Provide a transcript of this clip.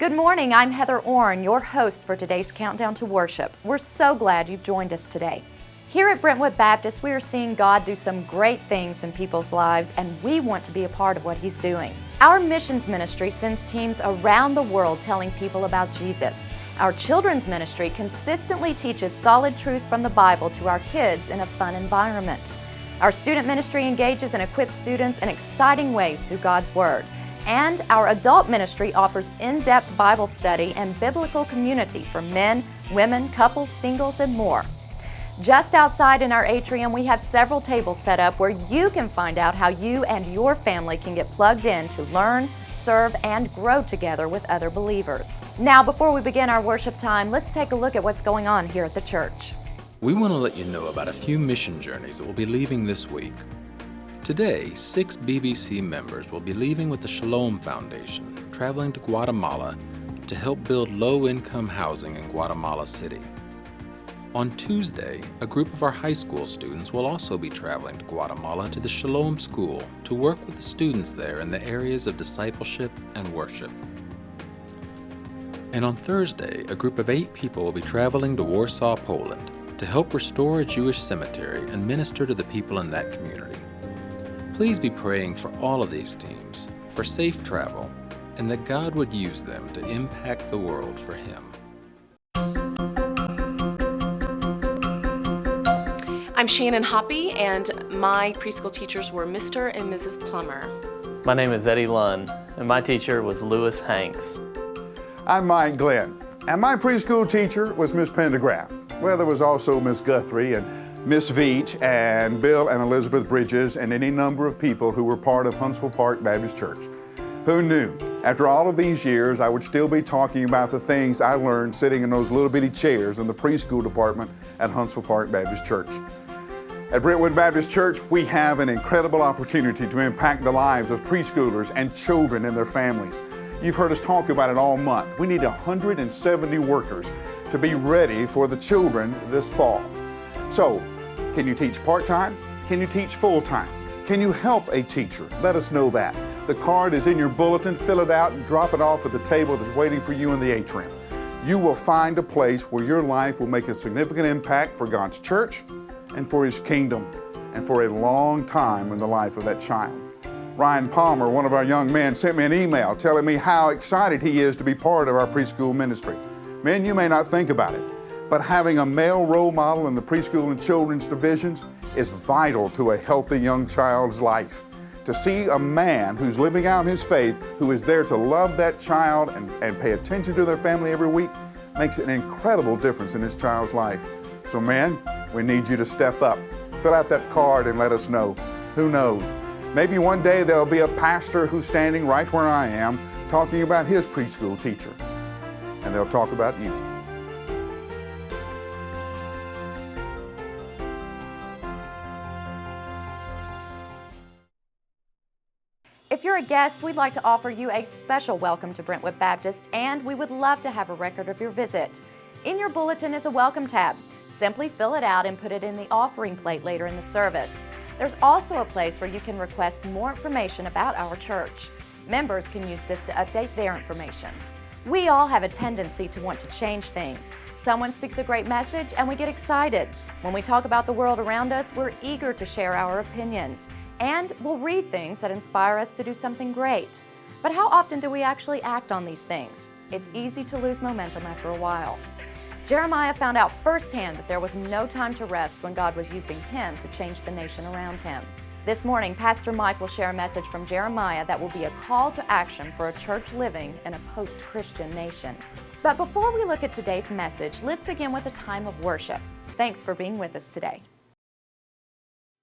Good morning, I'm Heather Orrin, your host for today's Countdown to Worship. We're so glad you've joined us today. Here at Brentwood Baptist, we are seeing God do some great things in people's lives, and we want to be a part of what He's doing. Our missions ministry sends teams around the world telling people about Jesus. Our children's ministry consistently teaches solid truth from the Bible to our kids in a fun environment. Our student ministry engages and equips students in exciting ways through God's Word. And our adult ministry offers in-depth Bible study and biblical community for men, women, couples, singles, and more. Just outside in our atrium, we have several tables set up where you can find out how you and your family can get plugged in to learn, serve, and grow together with other believers. Now, before we begin our worship time, let's take a look at what's going on here at the church. We want to let you know about a few mission journeys that will be leaving this week. Today, 6 BBC members will be leaving with the Shalom Foundation, traveling to Guatemala to help build low-income housing in Guatemala City. On Tuesday, a group of our high school students will also be traveling to Guatemala to the Shalom School to work with the students there in the areas of discipleship and worship. And on Thursday, a group of 8 people will be traveling to Warsaw, Poland to help restore a Jewish cemetery and minister to the people in that community. Please be praying for all of these teams, for safe travel, and that God would use them to impact the world for Him. I'm Shannon Hoppy, and my preschool teachers were Mr. and Mrs. Plummer. My name is Eddie Lund, and my teacher was Lewis Hanks. I'm Mike Glenn, and my preschool teacher was Miss Pendergraft. Well, there was also Miss Guthrie and Miss Veach and Bill and Elizabeth Bridges and any number of people who were part of Huntsville Park Baptist Church. Who knew? After all of these years, I would still be talking about the things I learned sitting in those little bitty chairs in the preschool department at Huntsville Park Baptist Church. At Brentwood Baptist Church, we have an incredible opportunity to impact the lives of preschoolers and children and their families. You've heard us talk about it all month. We need 170 workers to be ready for the children this fall. So, can you teach part-time? Can you teach full-time? Can you help a teacher? Let us know that. The card is in your bulletin. Fill it out and drop it off at the table that's waiting for you in the atrium. You will find a place where your life will make a significant impact for God's church and for His kingdom and for a long time in the life of that child. Ryan Palmer, one of our young men, sent me an email telling me how excited he is to be part of our preschool ministry. Men, you may not think about it, but having a male role model in the preschool and children's divisions is vital to a healthy young child's life. To see a man who's living out his faith, who is there to love that child and pay attention to their family every week, makes an incredible difference in his child's life. So man, we need you to step up. Fill out that card and let us know. Who knows? Maybe one day there'll be a pastor who's standing right where I am talking about his preschool teacher, and they'll talk about you. If you're a guest, we'd like to offer you a special welcome to Brentwood Baptist, and we would love to have a record of your visit. In your bulletin is a welcome tab. Simply fill it out and put it in the offering plate later in the service. There's also a place where you can request more information about our church. Members can use this to update their information. We all have a tendency to want to change things. Someone speaks a great message and we get excited. When we talk about the world around us, we're eager to share our opinions. And we'll read things that inspire us to do something great. But how often do we actually act on these things? It's easy to lose momentum after a while. Jeremiah found out firsthand that there was no time to rest when God was using him to change the nation around him. This morning, Pastor Mike will share a message from Jeremiah that will be a call to action for a church living in a post-Christian nation. But before we look at today's message, let's begin with a time of worship. Thanks for being with us today.